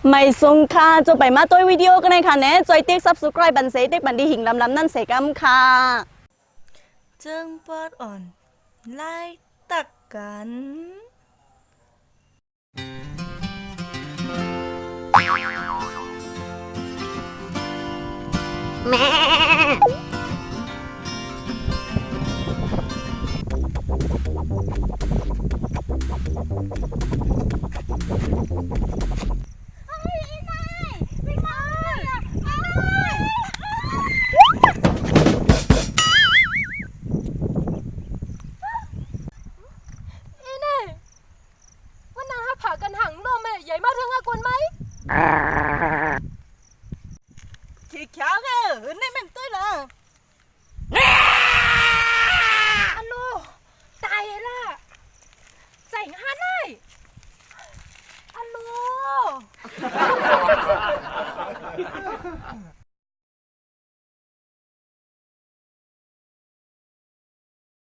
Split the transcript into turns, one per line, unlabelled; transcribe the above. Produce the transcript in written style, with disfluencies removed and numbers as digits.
Mày xung kha cho bài má tôi video cái này khả nè rồi tiếc subscribe bắn giấy tiếc bắn đi hình lắmนั่นเสกำค่ะ
จึงปอดอ่อนไล่ตักกัน
แม่
ผ่ากันหังโลแม่ใหญ่มาทั้งอากุนไหม
ขี้เขียวเนี่ยนี่มันตุ้ยละ
อันโลตายล่ะใส่งานได้อันโล